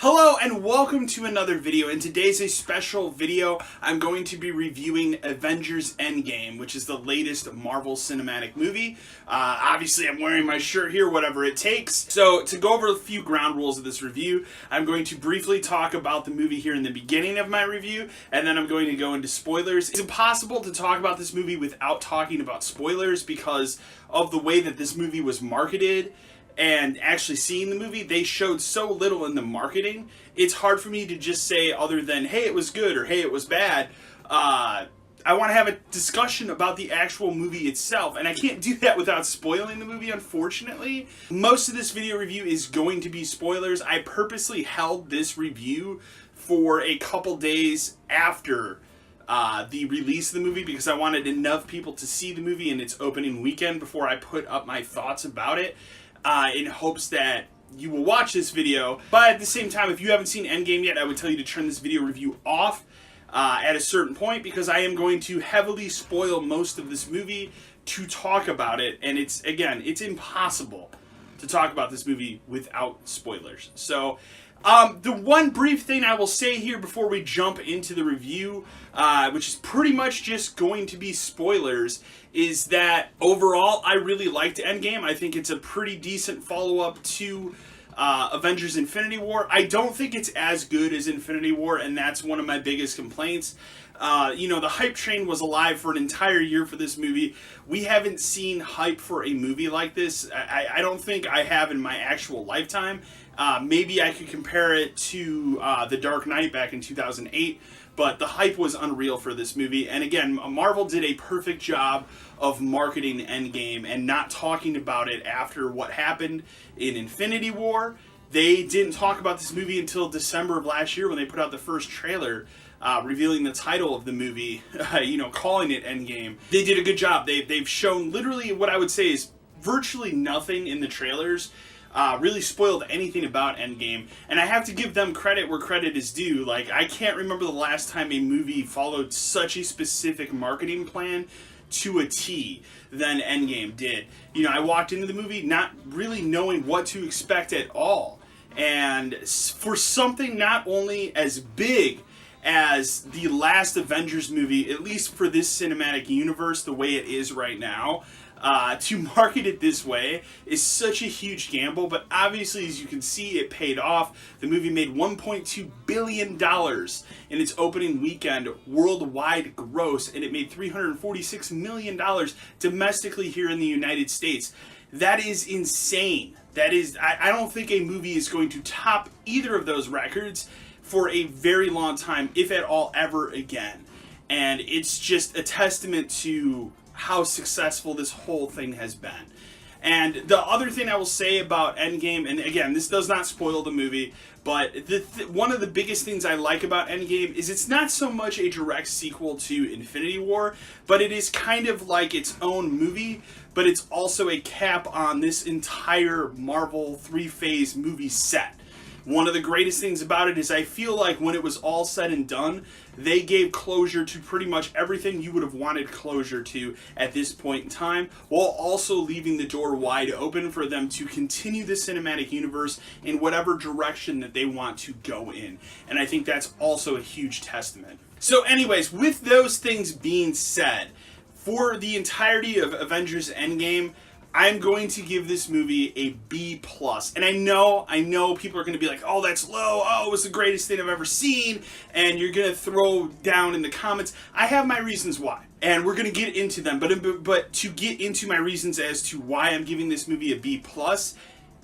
Hello and welcome to another video. In today's a special video. I'm going to be reviewing Avengers Endgame, which is the latest Marvel cinematic movie. Obviously I'm wearing my shirt here, whatever it takes. So to go over a few ground rules of this review, I'm going to briefly talk about the movie here in the beginning of my review, and then I'm going to go into spoilers. It's impossible to talk about this movie without talking about spoilers because of the way that this movie was marketed. And actually seeing the movie, they showed so little in the marketing, it's hard for me to just say other than, hey, it was good or hey, it was bad. I want to have a discussion about the actual movie itself, and I can't do that without spoiling the movie, unfortunately. Most of this video review is going to be spoilers. I purposely held this review for a couple days after the release of the movie because I wanted enough people to see the movie in its opening weekend before I put up my thoughts about it. In hopes that you will watch this video. But at the same time, if you haven't seen Endgame yet, I would tell you to turn this video review off at a certain point because I am going to heavily spoil most of this movie to talk about it. And it's impossible to talk about this movie without spoilers. So the one brief thing I will say here before we jump into the review, which is pretty much just going to be spoilers, is that overall I really liked Endgame. I think it's a pretty decent follow-up to Avengers Infinity War. I don't think it's as good as Infinity War, and that's one of my biggest complaints. The hype train was alive for an entire year for this movie. We haven't seen hype for a movie like this. I don't think I have in my actual lifetime. Maybe I could compare it to The Dark Knight back in 2008, but the hype was unreal for this movie. And again, Marvel did a perfect job of marketing Endgame and not talking about it after what happened in Infinity War. They didn't talk about this movie until December of last year when they put out the first trailer, revealing the title of the movie, calling it Endgame. They did a good job. They've shown literally what I would say is virtually nothing in the trailers really spoiled anything about Endgame, and I have to give them credit where credit is due. Like, I can't remember the last time a movie followed such a specific marketing plan to a T than Endgame did. I walked into the movie not really knowing what to expect at all, and for something not only as big as the last Avengers movie, at least for this cinematic universe the way it is right now, to market it this way is such a huge gamble. But obviously, as you can see, it paid off. The movie made $1.2 billion in its opening weekend worldwide gross, and it made $346 million domestically here in the United States. That is insane. That is, I don't think a movie is going to top either of those records for a very long time, if at all ever again. And it's just a testament to how successful this whole thing has been. And the other thing I will say about Endgame, and again, this does not spoil the movie, but one of the biggest things I like about Endgame is it's not so much a direct sequel to Infinity War, but it is kind of like its own movie, but it's also a cap on this entire Marvel three-phase movie set. One of the greatest things about it is I feel like when it was all said and done, they gave closure to pretty much everything you would have wanted closure to at this point in time, while also leaving the door wide open for them to continue the cinematic universe in whatever direction that they want to go in. And I think that's also a huge testament. So anyways, with those things being said, for the entirety of Avengers Endgame, I'm going to give this movie a B+. And I know people are going to be like, oh, that's low. Oh, it was the greatest thing I've ever seen. And you're going to throw down in the comments. I have my reasons why. And we're going to get into them. But to get into my reasons as to why I'm giving this movie a B+,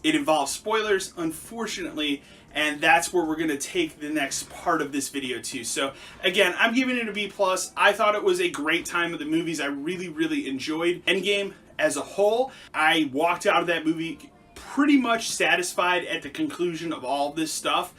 it involves spoilers, unfortunately. And that's where we're going to take the next part of this video too. So again, I'm giving it a B+. I thought it was a great time of the movies. I really, really enjoyed Endgame. As a whole, I walked out of that movie pretty much satisfied at the conclusion of all this stuff.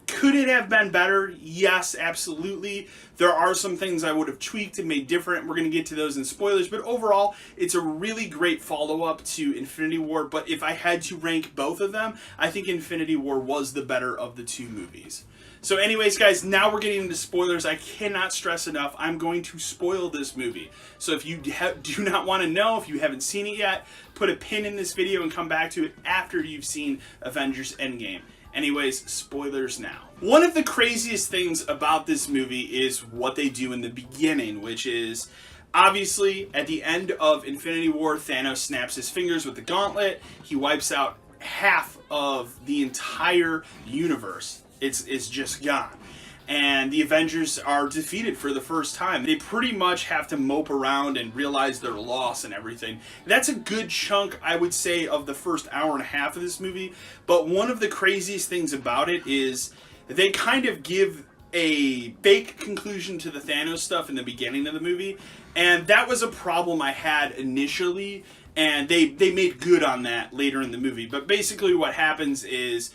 Could it have been better? Yes, absolutely. There are some things I would have tweaked and made different. We're going to get to those in spoilers. But overall, it's a really great follow-up to Infinity War. But if I had to rank both of them, I think Infinity War was the better of the two movies. So anyways, guys, now we're getting into spoilers. I cannot stress enough, I'm going to spoil this movie. So if you do not want to know, if you haven't seen it yet, put a pin in this video and come back to it after you've seen Avengers Endgame. Anyways, spoilers now. One of the craziest things about this movie is what they do in the beginning, which is obviously at the end of Infinity War, Thanos snaps his fingers with the gauntlet. He wipes out half of the entire universe. It's just gone. And the Avengers are defeated for the first time. They pretty much have to mope around and realize their loss and everything. That's a good chunk, I would say, of the first hour and a half of this movie. But one of the craziest things about it is they kind of give a fake conclusion to the Thanos stuff in the beginning of the movie. And that was a problem I had initially. And they made good on that later in the movie. But basically what happens is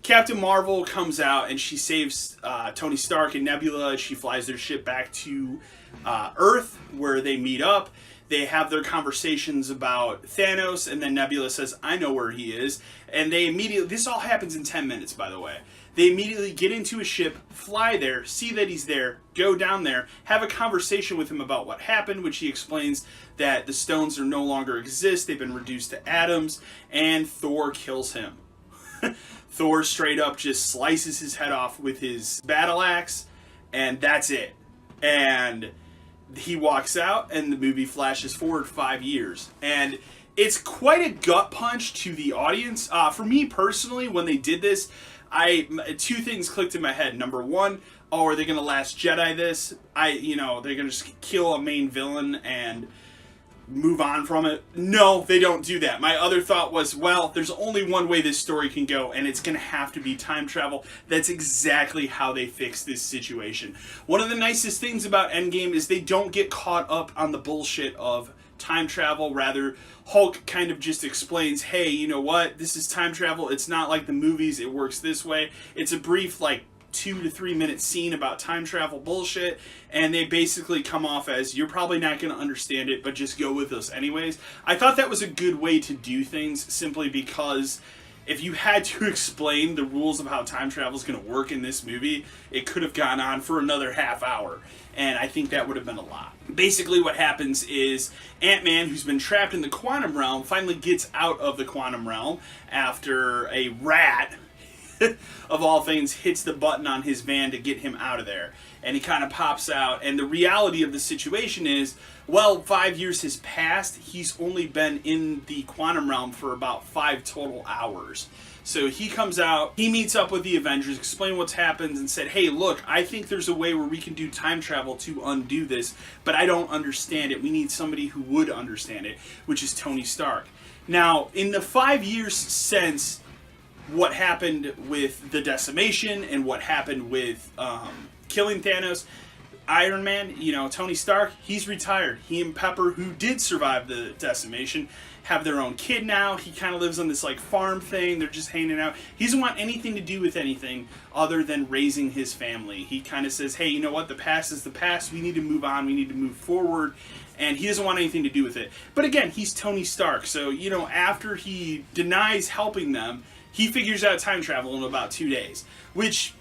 Captain Marvel comes out and she saves Tony Stark and Nebula. She flies their ship back to Earth where they meet up. They have their conversations about Thanos, and then Nebula says, I know where he is. And they immediately, this all happens in 10 minutes, by the way. They immediately get into a ship, fly there, see that he's there, go down there, have a conversation with him about what happened, which he explains that the stones are no longer exist, they've been reduced to atoms, and Thor kills him. Thor straight up just slices his head off with his battle axe, and that's it. And he walks out, and the movie flashes forward 5 years. And it's quite a gut punch to the audience. For me personally, when they did this, two things clicked in my head. Number one, oh, are they going to Last Jedi this? They're going to just kill a main villain and move on from it. No, they don't do that. My other thought was, well, there's only one way this story can go, and it's going to have to be time travel. That's exactly how they fix this situation. One of the nicest things about Endgame is they don't get caught up on the bullshit of time travel. Rather, Hulk kind of just explains, hey, you know what? This is time travel. It's not like the movies. It works this way. It's a brief, 2 to 3 minute scene about time travel bullshit, and they basically come off as, you're probably not going to understand it, but just go with us anyways. I thought that was a good way to do things, simply because if you had to explain the rules of how time travel is going to work in this movie, it could have gone on for another half hour, and I think that would have been a lot. Basically what happens is Ant-Man, who's been trapped in the quantum realm, finally gets out of the quantum realm after a rat of all things hits the button on his van to get him out of there, and he kind of pops out. And the reality of the situation is, well, 5 years has passed. He's only been in the quantum realm for about 5 total hours. So he comes out, he meets up with the Avengers, explain what's happened, and said, hey, look, I think there's a way where we can do time travel to undo this, but I don't understand it. We need somebody who would understand it, which is Tony Stark. Now, in the 5 years since what happened with the decimation and what happened with killing Thanos, Iron Man, Tony Stark, he's retired. He and Pepper, who did survive the decimation, have their own kid now. He kind of lives on this farm thing. They're just hanging out. He doesn't want anything to do with anything other than raising his family. He kind of says, hey, you know what? The past is the past. We need to move on. We need to move forward. And he doesn't want anything to do with it. But again, he's Tony Stark. So, after he denies helping them, he figures out time travel in about 2 days, which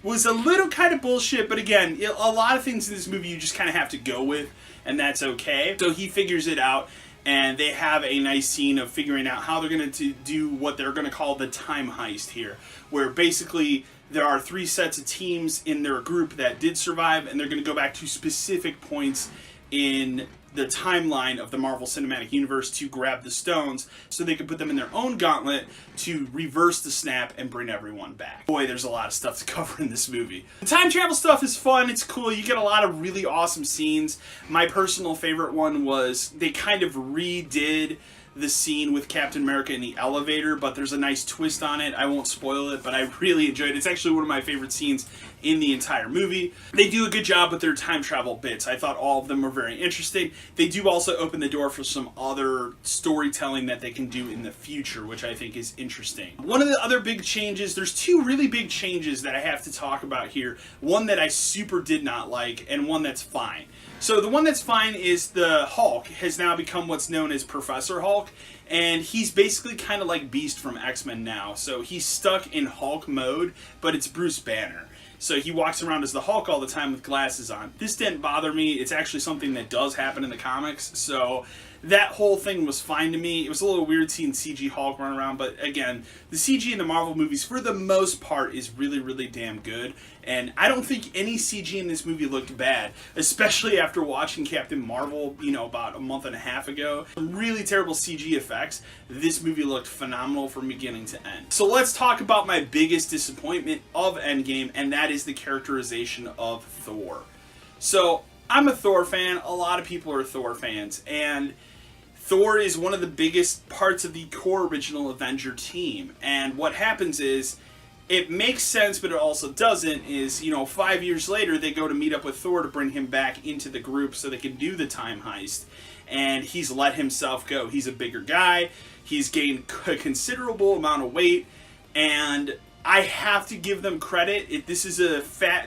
was a little kind of bullshit, but again, a lot of things in this movie you just kind of have to go with, and that's okay. So he figures it out, and they have a nice scene of figuring out how they're going to do what they're going to call the time heist here, where basically there are 3 sets of teams in their group that did survive, and they're going to go back to specific points in the timeline of the Marvel Cinematic Universe to grab the stones so they can put them in their own gauntlet to reverse the snap and bring everyone back. Boy, there's a lot of stuff to cover in this movie. The time travel stuff is fun, it's cool, you get a lot of really awesome scenes. My personal favorite one was they kind of redid the scene with Captain America in the elevator, but there's a nice twist on it. I won't spoil it, but I really enjoyed it. It's actually one of my favorite scenes in the entire movie. They do a good job with their time travel bits. I thought all of them were very interesting. They do also open the door for some other storytelling that they can do in the future, which I think is interesting. One of the other big changes, there's 2 really big changes that I have to talk about here. One that I super did not like, and one that's fine. So the one that's fine is the Hulk has now become what's known as Professor Hulk, and he's basically kind of like Beast from X-Men now. So he's stuck in Hulk mode, but it's Bruce Banner. So he walks around as the Hulk all the time with glasses on. This didn't bother me. It's actually something that does happen in the comics, so that whole thing was fine to me. It was a little weird seeing CG Hulk run around, but again, the CG in the Marvel movies, for the most part, is really, really damn good. And I don't think any CG in this movie looked bad, especially after watching Captain Marvel, about a month and a half ago. Some really terrible CG effects. This movie looked phenomenal from beginning to end. So let's talk about my biggest disappointment of Endgame, and that is the characterization of Thor. So, I'm a Thor fan. A lot of people are Thor fans, and Thor is one of the biggest parts of the core original Avenger team. And what happens is, it makes sense, but it also doesn't, is, 5 years later, they go to meet up with Thor to bring him back into the group so they can do the time heist. And he's let himself go. He's a bigger guy. He's gained a considerable amount of weight. And I have to give them credit. This is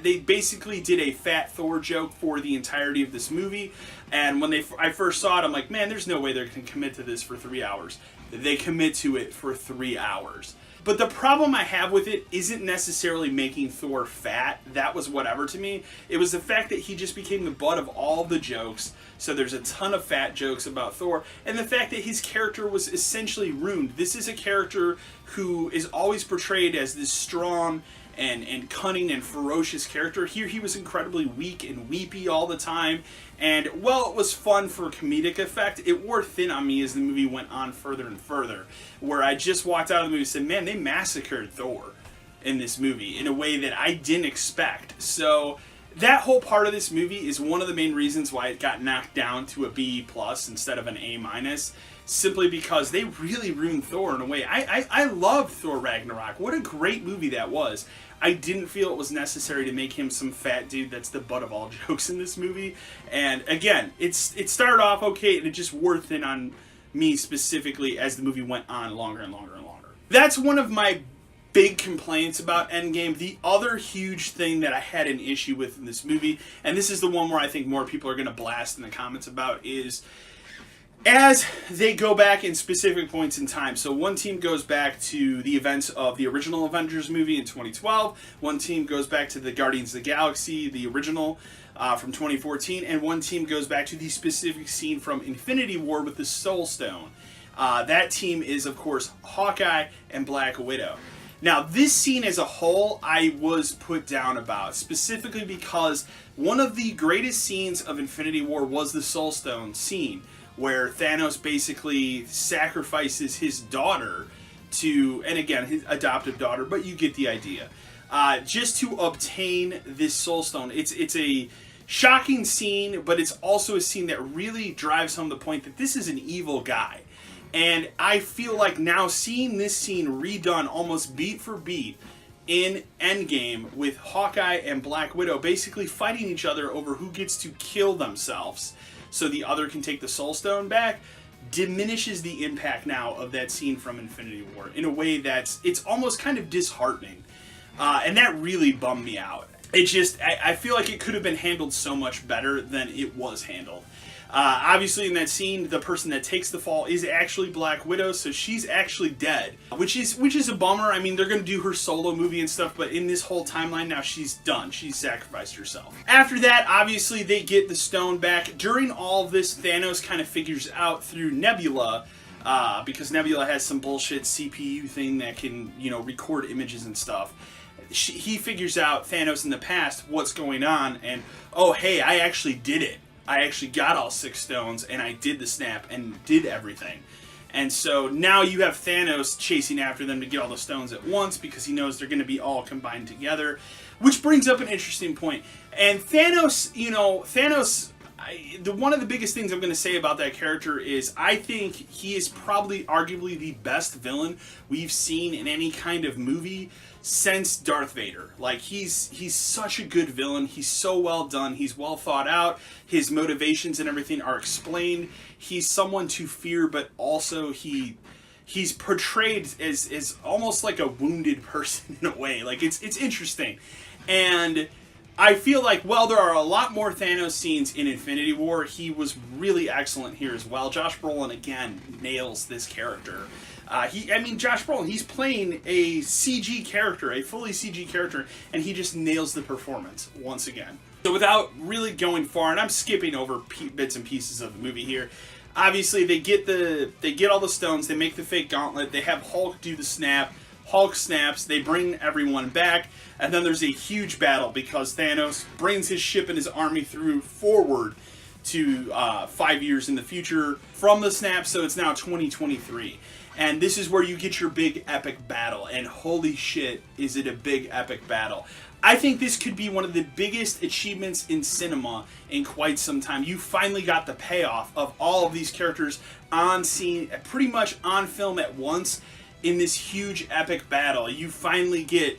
they basically did a fat Thor joke for the entirety of this movie. And when I first saw it, I'm like, man, there's no way they can commit to this for 3 hours. They commit to it for 3 hours. But the problem I have with it isn't necessarily making Thor fat. That was whatever to me. It was the fact that he just became the butt of all the jokes. So there's a ton of fat jokes about Thor. And the fact that his character was essentially ruined. This is a character who is always portrayed as this strong and cunning and ferocious character. Here he was incredibly weak and weepy all the time. And while it was fun for comedic effect, it wore thin on me as the movie went on further and further. Where I just walked out of the movie and said, man, they massacred Thor in this movie in a way that I didn't expect. So that whole part of this movie is one of the main reasons why it got knocked down to a B+ instead of an A-, simply because they really ruined Thor in a way. I love Thor Ragnarok. What a great movie that was. I didn't feel it was necessary to make him some fat dude that's the butt of all jokes in this movie. And again, it started off okay, and it just wore thin on me specifically as the movie went on longer and longer and longer. That's one of my big complaints about Endgame. The other huge thing that I had an issue with in this movie, and this is the one where I think more people are going to blast in the comments about, is as they go back in specific points in time. So one team goes back to the events of the original Avengers movie in 2012. One team goes back to the Guardians of the Galaxy, the original, from 2014. And one team goes back to the specific scene from Infinity War with the Soul Stone. That team is, of course, Hawkeye and Black Widow. Now, this scene as a whole, I was put down about, specifically because one of the greatest scenes of Infinity War was the Soul Stone scene, where Thanos basically sacrifices his daughter to, and again, his adoptive daughter, but you get the idea, just to obtain this Soul Stone. It's a shocking scene, but it's also a scene that really drives home the point that this is an evil guy. And I feel like now seeing this scene redone almost beat for beat in Endgame with Hawkeye and Black Widow basically fighting each other over who gets to kill themselves so the other can take the Soul Stone back, diminishes the impact now of that scene from Infinity War in a way it's almost kind of disheartening. And that really bummed me out. I feel like it could have been handled so much better than it was handled. Obviously in that scene, the person that takes the fall is actually Black Widow, so she's actually dead, which is a bummer. I mean, they're going to do her solo movie and stuff, but in this whole timeline now, she's done. She's sacrificed herself. After that, obviously, they get the stone back. During all of this, Thanos kind of figures out through Nebula, because Nebula has some bullshit CPU thing that can, record images and stuff. He figures out, Thanos in the past, what's going on, and, oh, hey, I actually did it. I actually got all 6 stones, and I did the snap, and did everything. And so now you have Thanos chasing after them to get all the stones at once, because he knows they're going to be all combined together. Which brings up an interesting point. And Thanos, one of the biggest things I'm going to say about that character is I think he is probably arguably the best villain we've seen in any kind of movie since Darth Vader. Like, he's such a good villain. He's so well done. He's well thought out. His motivations and everything are explained. He's someone to fear, but also he's portrayed as almost like a wounded person in a way. Like, it's interesting. And I feel like, while there are a lot more Thanos scenes in Infinity War, he was really excellent here as well. Josh Brolin, again, nails this character. Josh Brolin, he's playing a CG character, a fully CG character, and he just nails the performance once again. So without really going far, and I'm skipping over bits and pieces of the movie here, Obviously, they get all the stones, they make the fake gauntlet, they have Hulk do the snap, Hulk snaps, they bring everyone back, and then there's a huge battle because Thanos brings his ship and his army through forward to 5 years in the future from the snap, so it's now 2023. And this is where you get your big epic battle, and holy shit, is it a big epic battle. I think this could be one of the biggest achievements in cinema in quite some time. You finally got the payoff of all of these characters on scene, pretty much on film at once in this huge epic battle. You finally get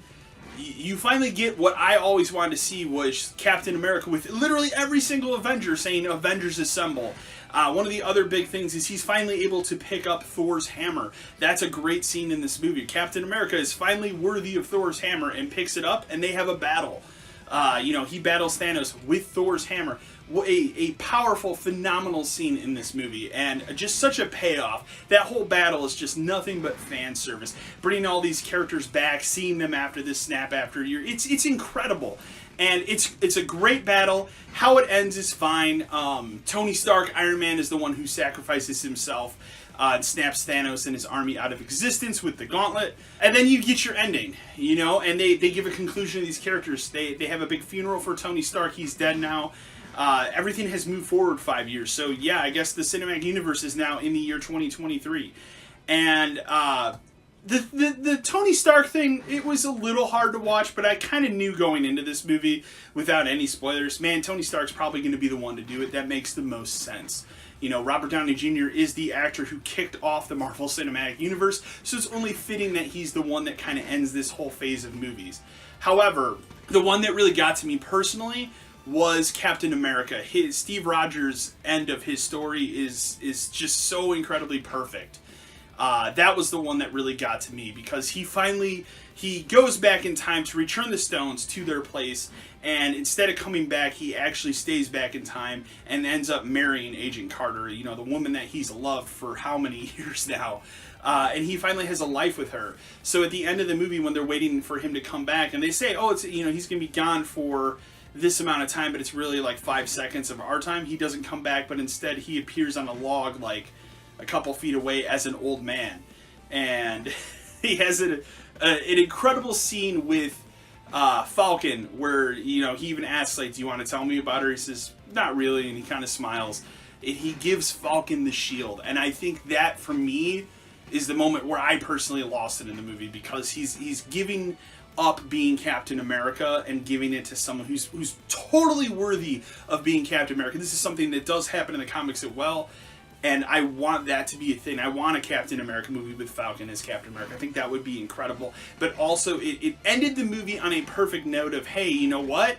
what I always wanted to see, was Captain America with literally every single Avenger saying "Avengers Assemble." One of the other big things is he's finally able to pick up Thor's hammer. That's a great scene in this movie. Captain America is finally worthy of Thor's hammer and picks it up, and they have a battle. He battles Thanos with Thor's hammer. A powerful, phenomenal scene in this movie, and just such a payoff. That whole battle is just nothing but fan service. Bringing all these characters back, seeing them after this snap after a year, it's incredible. And it's a great battle. How it ends is fine. Tony Stark, Iron Man, is the one who sacrifices himself and snaps Thanos and his army out of existence with the gauntlet. And then you get your ending, and they give a conclusion to these characters. They have a big funeral for Tony Stark. He's dead now. Everything has moved forward 5 years. So yeah, I guess the cinematic universe is now in the year 2023. And the Tony Stark thing, it was a little hard to watch, but I kind of knew going into this movie, without any spoilers, man, Tony Stark's probably going to be the one to do it. That makes the most sense. Robert Downey Jr. is the actor who kicked off the Marvel Cinematic Universe, so it's only fitting that he's the one that kind of ends this whole phase of movies. However, the one that really got to me personally was Captain America. Steve Rogers' end of his story is just so incredibly perfect. That was the one that really got to me, because he goes back in time to return the stones to their place, and instead of coming back, he actually stays back in time and ends up marrying Agent Carter, the woman that he's loved for how many years now. And he finally has a life with her. So at the end of the movie, when they're waiting for him to come back, and they say, it's he's going to be gone for this amount of time, but it's really like 5 seconds of our time, he doesn't come back, but instead he appears on a log like a couple feet away as an old man. And he has an incredible scene with Falcon where, he even asks, like, do you want to tell me about her? He says, not really, and he kind of smiles. And he gives Falcon the shield. And I think that, for me, is the moment where I personally lost it in the movie, because he's giving up being Captain America and giving it to someone who's totally worthy of being Captain America. This is something that does happen in the comics as well, and I want that to be a thing. I want a Captain America movie with Falcon as Captain America. I think that would be incredible. But also, it ended the movie on a perfect note of, hey, you know what?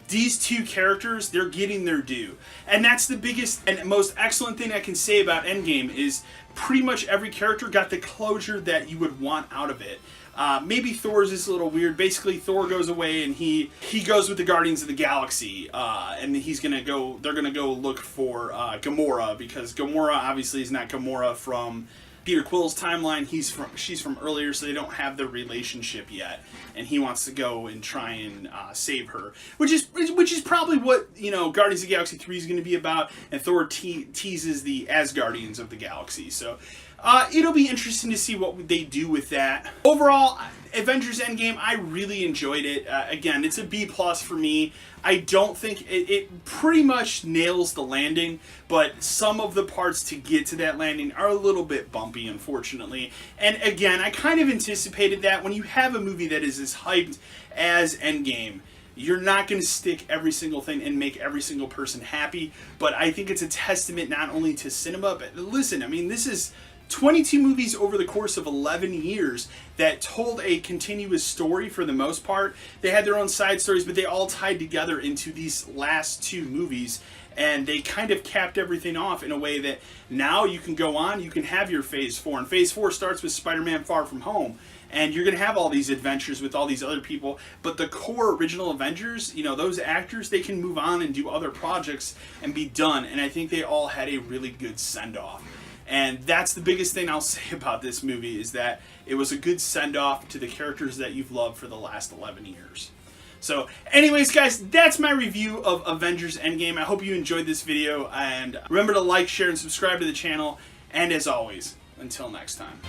These two characters, they're getting their due. And that's the biggest and most excellent thing I can say about Endgame, is pretty much every character got the closure that you would want out of it. Maybe Thor's is a little weird. Basically, Thor goes away and he goes with the Guardians of the Galaxy, and they're gonna go look for Gamora, because Gamora obviously is not Gamora from Peter Quill's timeline. She's from earlier, so they don't have the relationship yet, and he wants to go and try and save her, which is probably what Guardians of the Galaxy 3 is going to be about. And Thor teases the Asgardians of the galaxy, so it'll be interesting to see what they do with that. Overall, Avengers Endgame, I really enjoyed it. Again, it's a B+ for me. I don't think it pretty much nails the landing, but some of the parts to get to that landing are a little bit bumpy, unfortunately. And again, I kind of anticipated that. When you have a movie that is as hyped as Endgame, you're not going to stick every single thing and make every single person happy. But I think it's a testament not only to cinema, but listen, I mean, this is 22 movies over the course of 11 years that told a continuous story for the most part. They had their own side stories, but they all tied together into these last two movies, and they kind of capped everything off in a way that now you can go on, you can have your Phase 4, and Phase 4 starts with Spider-Man Far From Home, and you're going to have all these adventures with all these other people, but the core original Avengers, those actors, they can move on and do other projects and be done, and I think they all had a really good send-off. And that's the biggest thing I'll say about this movie, is that it was a good send-off to the characters that you've loved for the last 11 years. So anyways, guys, that's my review of Avengers Endgame. I hope you enjoyed this video, and remember to like, share, and subscribe to the channel. And as always, until next time.